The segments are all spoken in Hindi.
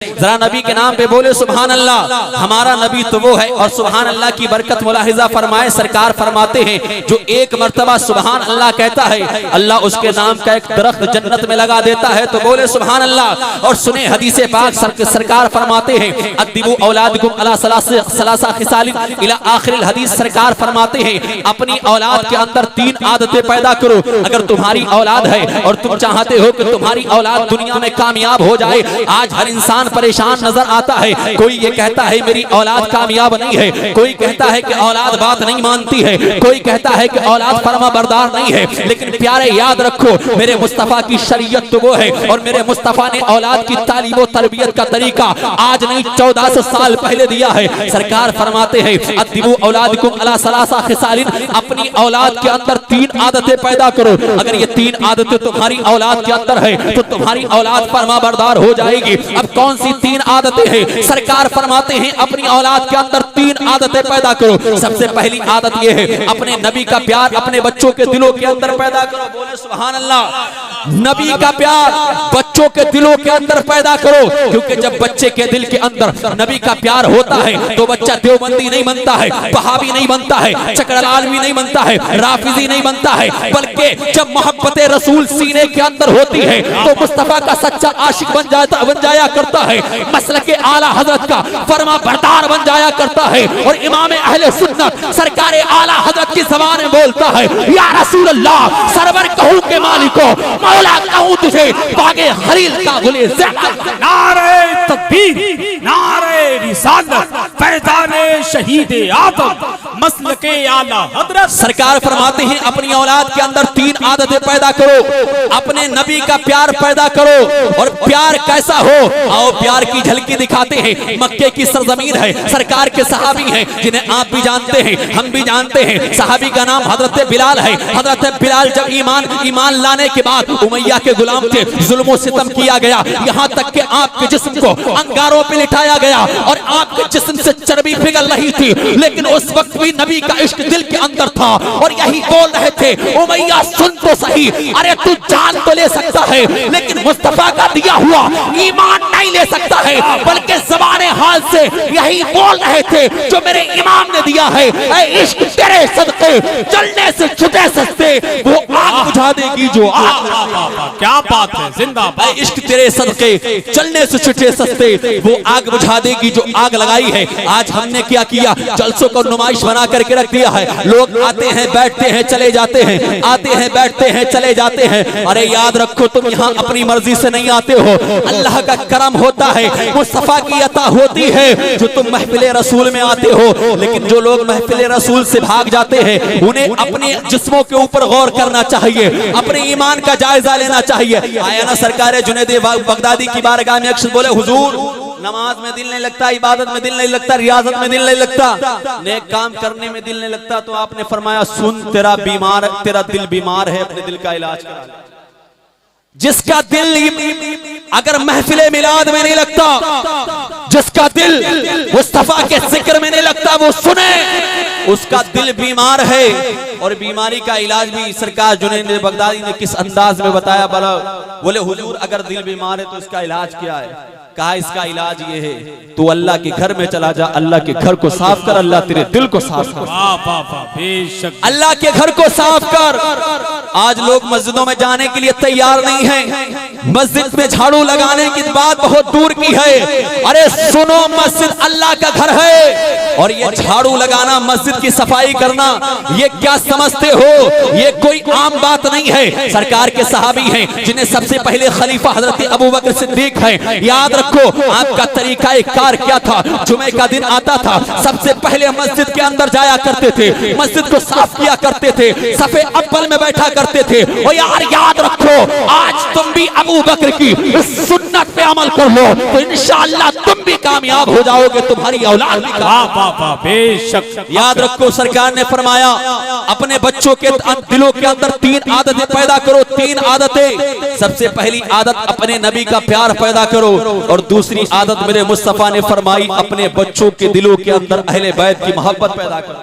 जरा नबी के नाम पे बोले सुभान अल्लाह। हमारा नबी तो वो है। और सुभान अल्लाह की बरकत मुलाहिजा फरमाए, सरकार फरमाते हैं जो एक मर्तबा सुभान अल्लाह कहता है अल्लाह उसके नाम का एक दरख्त जन्नत में लगा देता है। तो बोले सुभान अल्लाह। और सुने हदीसे पाक सरकार फरमाते हैं अद्दिबू औलादकुम अला सलासा खिसालिन इला आखिरिल हदीस। सरकार फरमाते हैं अपनी औलाद के अंदर 3 आदतें पैदा करो। अगर तुम्हारी औलाद है और तुम चाहते हो कि तुम्हारी औलाद दुनिया में कामयाब हो जाए। आज हर इंसान परेशान नजर आता है। कोई ये कहता है मेरी औलाद कामयाब नहीं है, कोई कहता है कि औलाद बात नहीं मानती है, कोई कहता है कि औलाद फरमा बरदार नहीं है। लेकिन प्यारे याद रखो मेरे मुस्तफा की शरीयत तो वो है और मेरे मुस्तफा ने औलाद की तालीम और तरबियत का तरीका आज नहीं 1400 साल पहले दिया है। सरकार फरमाते हैं अद्दिबू औलादकुम अला सलासा खिसालिन। अपनी औलाद के अंदर 3 आदतें पैदा करो। अगर ये 3 आदतें तुम्हारी औलाद के अंदर है तो तुम्हारी औलाद फरमा बरदार हो जाएगी। अब कौन सी 3 आदतें हैं? सरकार फरमाते हैं अपनी औलाद के अंदर 3 आदतें पैदा करो। सबसे पहली आदत यह है अपने नबी का प्यार अपने बच्चों के दिलों के अंदर पैदा करो। बोले सुभान अल्लाह। नबी का प्यार बच्चों के दिलों के अंदर पैदा करो, क्योंकि जब बच्चे के दिल के अंदर नबी का प्यार होता है तो बच्चा देवबंदी नहीं बनता है, वहाबी नहीं बनता है, चकड़लालवी नहीं बनता है, राफिजी नहीं बनता है, बल्कि जब मोहब्बत रसूल सीने के अंदर होती है तो मुस्तफा का सच्चा आशिक बन जाया करता है, मसलक के आला हजरत का फरमा बरदार बन जाया करता है। और इमाम अहले सुन्नत सरकार आला हजरत की ज़बान में बोलता है या रसूल अल्लाह सरवर कहूं के मालिको मौला कहूं तुझे बागे खलील का गुले नारे तकबीर नारे रिसालत फैज़ाने शहीद आदम मसलके आला हजरत। सरकार फरमाते हैं अपनी औलाद के अंदर 3 आदतें पैदा करो, अपने नबी का प्यार पैदा करो। और प्यार कैसा हो आओ प्यार की झलकी दिखाते हैं। मक्के की सरजमीन है, सरकार के सहाबी हैं जिन्हें आप भी जानते हैं हम भी जानते हैं। सहाबी का नाम हजरत बिलाल है। हजरत बिलाल जब ईमान लाने के बाद उमैया के गुलाम थे, जुल्म सितम किया गया, यहाँ तक कि आपके जिस्म को अंगारों पे लिटाया गया और आपके जिस्म से चर्बी पिघल रही थी। लेकिन उस वक्त भी नबी का इश्क दिल के अंदर था और यही बोल रहे थे उमैया सुन तो सही, अरे तू जान तो ले सकता है लेकिन मुस्तफा का दिया हुआ ईमान नहीं ले सकता है। बल्कि ज़बाने हाल से यही बोल रहे थे जो मेरे इमाम ने दिया है, ऐ इश्क तेरे सदके चलने से छुटे सस्ते वो आग बुझा देगी जो आग। क्या बात है, जिंदाबाद। इश्क तेरे सदके चलने से छुटे सस्ते वो आग बुझा देगी जो आग लगाई है। आज हमने क्या किया, जलसों को नुमाइश बना करके रख दिया है। लोग आते हैं बैठते हैं चले जाते हैं, आते हैं बैठते हैं चले जाते हैं। अरे याद रखो तुम यहाँ अपनी मर्जी से नहीं आते हो, अल्लाह का करम होता है, वो सफा की अता होती है जो तुम महफिले रसूल में आते हो। लेकिन जो लोग महफिले रसूल से भाग जाते हैं उन्हें अपने जिस्मों के ऊपर गौर करना चाहिए, अपने ईमान का जायजा लेना चाहिए। आया ना सरकार जुनैद बगदादी की बारगाह में अक्सर बोले हुजूर नमाज में दिल नहीं लगता, इबादत में दिल नहीं लगता, रियाजत में दिल नहीं लगता, नेक काम करने में दिल नहीं लगता। तो आपने फरमाया सुन तेरा दिल बीमार है, अपने दिल का इलाज करा। जिसका दिल अगर महफिले मिलाद में नहीं लगता, जिसका दिल मुस्तफा के जिक्र में नहीं लगता, वो सुने उसका दिल बीमार है। और बीमारी का इलाज भी सरकार जुनैद बगदादी ने किस अंदाज में बताया। बोले हुजूर अगर दिल बीमार है तो इसका इलाज क्या है? कहा इसका इलाज ये है तू अल्लाह के घर में चला जा, अल्लाह के घर को साफ कर, अल्लाह तेरे दिल को साफ कर, अल्लाह के घर को साफ कर। आज लोग मस्जिदों में जाने के लिए तैयार नहीं है, मस्जिद में झाड़ू लगाने की बात बहुत दूर की है। अरे सुनो मस्जिद अल्लाह का घर है और ये झाड़ू लगाना मस्जिद की सफाई करना ये क्या समझते हो? ये कोई आम बात नहीं है। सरकार के सहाबी हैं जिन्हें सबसे पहले खलीफा हजरत अबू बकर सिद्दीक है। याद रखो आपका तरीका कार क्या था। जुमे का दिन आता था सबसे पहले मस्जिद के अंदर जाया करते थे, मस्जिद को साफ किया करते थे, सफे अव्वल में बैठा करते थे। और यार याद रखो आज तुम भी अबू बकर की इस सुन्नत पे अमल कर लो तो इंशाअल्लाह तुम भी कामयाब हो जाओगे, तुम्हारी औलाद भी। बेशक याद रखो सरकार ने फरमाया अपने बच्चों के दिलों के अंदर 3 आदतें पैदा करो। 3 आदतें, सबसे पहली आदत अपने नबी का प्यार पैदा करो और दूसरी आदत मेरे मुस्तफा ने फरमाई अपने बच्चों के दिलों के अंदर अहले बैत की मोहब्बत पैदा करो।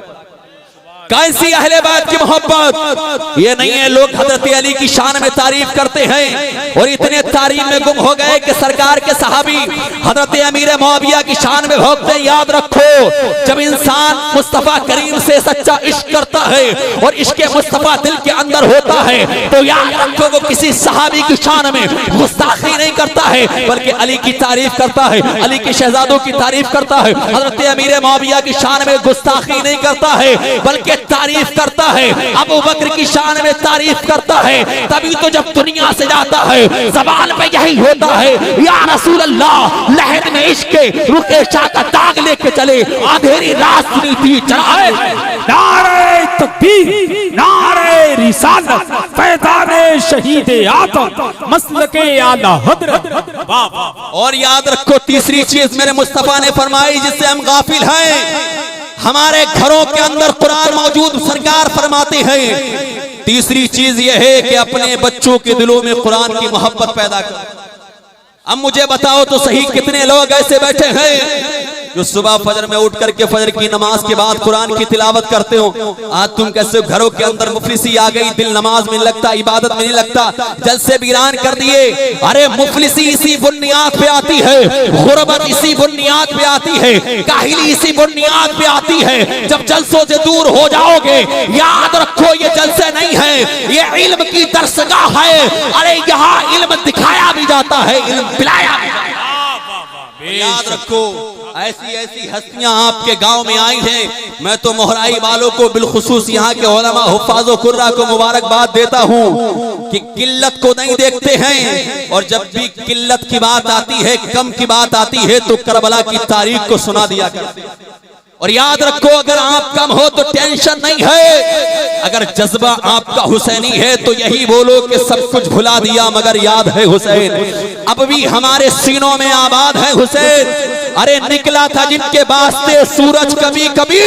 कैसी अहले बैत की मोहब्बत। ये नहीं है लोग हजरत अली की शान में तारीफ करते हैं और इतने तारीफ में गुम हो गए कि सरकार के सहाबी हजरत अमीर मुआविया की शान में भोगते हैं। याद रखो, जब इंसान मुस्तफा करीम से सच्चा इश्क करता है और इश्क मुस्तफा दिल के अंदर होता है तो याद रखो वो किसी सहाबी की शान में गुस्ताखी नहीं करता है बल्कि अली की तारीफ करता है, अली के शहजादों की तारीफ करता है। हजरत अमीर मुआविया की शान में गुस्ताखी नहीं करता है बल्कि तारीफ करता है। अबू बकर की शान में तारीफ करता है। तभी तो जब दुनिया से जाता है ज़बान पे यही होता है, या रसूल अल्लाह, लहर में इश्क के रुके शाह का दाग लेके चले, अंधेरी रात सुनी थी चढ़ाए। नारे तकबीर, नारे रिसालत, फैज़ाने शहीद आदम, मसलके आला हज़रत। और याद रखो तीसरी चीज मेरे मुस्तफा ने फरमाई जिससे हम गाफिल हैं, हमारे घरों के अंदर कुरान मौजूद। सरकार फरमाते हैं तीसरी चीज यह है कि अपने बच्चों के दिलों में कुरान की मोहब्बत पैदा कर। अब मुझे बताओ तो सही, कितने लोग ऐसे बैठे हैं जो सुबह फजर में उठ करके फजर की नमाज के बाद कुरान की तिलावत करते हो। आज तुम कैसे घरों के अंदर मुफलिसी आ गई, दिल नमाज में नहीं लगता, इबादत में नहीं लगता, जलसे वीरान कर दिए। अरे मुफलिसी इसी बुनियाद पे आती है, गुर्बत इसी बुनियाद पे आती है, काहिली इसी बुनियाद पे आती है। जब जलसों से दूर हो जाओगे याद रखो ये जलसे नहीं है, ये इल्म की दरसगाह है। अरे यहाँ इल्म दिखाया भी जाता है, इल्म पिलाया भी जाता है। याद रखो ऐसी ऐसी हस्तियां आपके गांव में आई हैं। मैं तो मोहराई वालों को बिलखुसूस यहाँ के उलमा हुफ्फाज़ो कुर्रा को मुबारकबाद देता हूँ कि किल्लत को नहीं देखते हैं और जब भी किल्लत की बात आती है, कम की बात आती है तो करबला की तारीख को सुना दिया करते हैं। और याद रखो अगर आप कम हो तो टेंशन नहीं है, अगर जज्बा आपका हुसैनी है तो यही बोलो कि सब कुछ भुला दिया मगर याद है हुसैन। अब भी हमारे सीनों में आबाद है हुसैन। अरे निकला था जिनके वास्ते सूरज कभी कभी,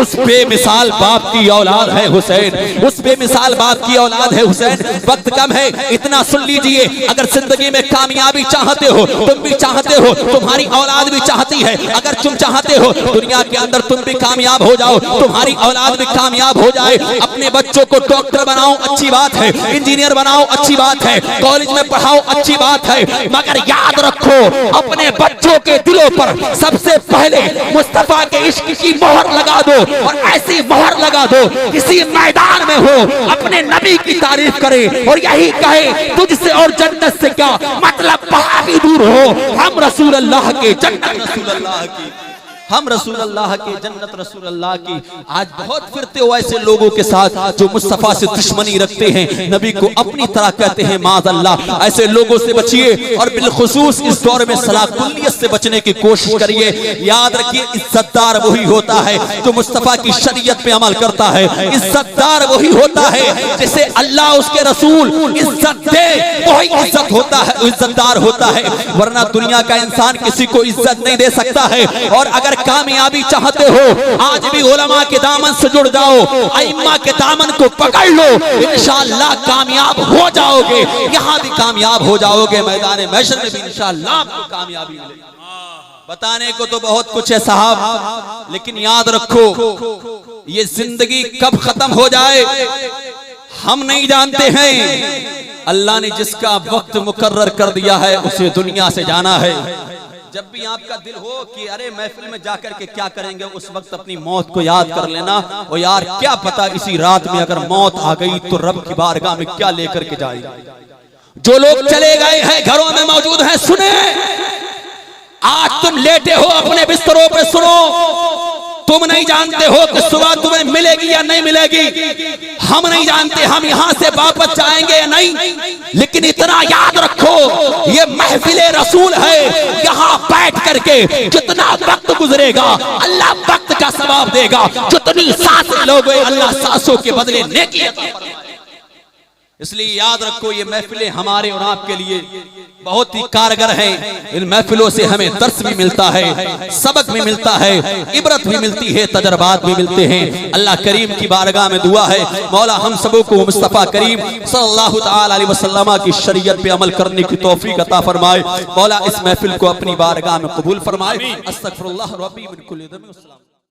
उस बेमिसाल बाप की औलाद है हुसैन, उस बेमिसाल बाप की औलाद है हुसैन। वक्त कम है, इतना सुन लीजिए, अगर जिंदगी में कामयाबी चाहते हो, तुम भी चाहते हो, तुम्हारी औलाद भी चाहती है, अगर तुम चाहते हो दुनिया के अंदर तुम भी कामयाब हो जाओ, तुम्हारी औलाद भी कामयाब हो जाए, अपने बच्चों को डॉक्टर बनाओ अच्छी बात है, इंजीनियर बनाओ अच्छी बात है, कॉलेज में पढ़ाओ अच्छी बात है, मगर याद रखो अपने बच्चों के दिलों पर सबसे पहले मुस्तफा के इश्क की मोहर लगा दो। और ऐसी मोहर लगा दो किसी मैदान में हो अपने नबी की तारीफ करे और यही कहे तुझसे और जन्नत से क्या मतलब, कहाँ भी दूर हो हम रसूल अल्लाह के, जन्नत रसूल अल्लाह की, हम रसूल अल्लाह के, जन्नत रसूल अल्लाह की। आज बहुत फिरते हो ऐसे लोगों के साथ जो मुस्तफा से दुश्मनी रखते हैं, नबी को अपनी तरह कहते हैं, माज़अल्लाह। ऐसे लोगों से बचिए और बिलखुसूस इस दौर में सलाकुल्लियत से बचने की कोशिश करिए। याद रखिए इज्जतदार वही होता है जो मुस्तफा की शरीयत पे अमल करता है, इज्जतदार वही होता है जिसे अल्लाह उसके रसूल इज्जत दे, वही इज्जत होता है, इज्जतदार होता है। वरना दुनिया का इंसान किसी को इज्जत नहीं दे सकता है। और अगर कामयाबी चाहते हो आज भी उलमा के दामन से जुड़ जाओ, अइम्मा के दामन को पकड़ लो, इंशाअल्लाह कामयाब हो जाओगे, यहाँ भी कामयाब हो जाओगे, मैदान महशर में भी इंशाअल्लाह आपको कामयाबी मिलेगी। बताने को तो बहुत कुछ है साहब, लेकिन याद रखो ये जिंदगी कब खत्म हो जाए हम नहीं जानते हैं। अल्लाह ने जिसका वक्त मुकर्रर कर दिया है उसे दुनिया से जाना है। जब भी आपका दिल हो कि अरे महफिल में जाकर के क्या करेंगे, उस वक्त अपनी मौत को याद कर लेना। और यार क्या पता इसी रात में अगर मौत आ गई तो रब की बारगाह में क्या लेकर के जाएगा। जो लोग चले गए हैं घरों में मौजूद हैं, सुने, आज तुम लेटे हो अपने बिस्तरों पे, सुनो, तुम नहीं जानते हो कि सुबह तुम्हें मिलेगी या नहीं मिलेगी, हम नहीं जानते हम यहाँ से वापस जाएंगे या नहीं, लेकिन इतना याद रखो ये महफिले रसूल है, यहाँ बैठ करके जितना वक्त गुजरेगा अल्लाह वक्त का सवाब देगा, जितनी सांसें लोगे अल्लाह सांसों के बदले नेकी अता फरमाएगा। इसलिए याद रखो ये महफिलें हमारे और आपके लिए बहुत ही कारगर हैं। इन महफिलों से हमें दर्स भी मिलता है, सबक भी मिलता है, इबरत भी मिलती है, तजर्बात भी मिलते हैं। अल्लाह करीम की बारगाह में दुआ है मौला हम सबों को मुस्तफ़ा करीम सल्लल्लाहु तआला अलैहि वसल्लम की शरीयत पे अमल करने की तौफीक अता फरमाए। मौला इस महफिल को अपनी बारगाह में कबूल फरमाए। अस्तगफिरुल्लाह रब्बी मिन कुल्ली ज़ंब।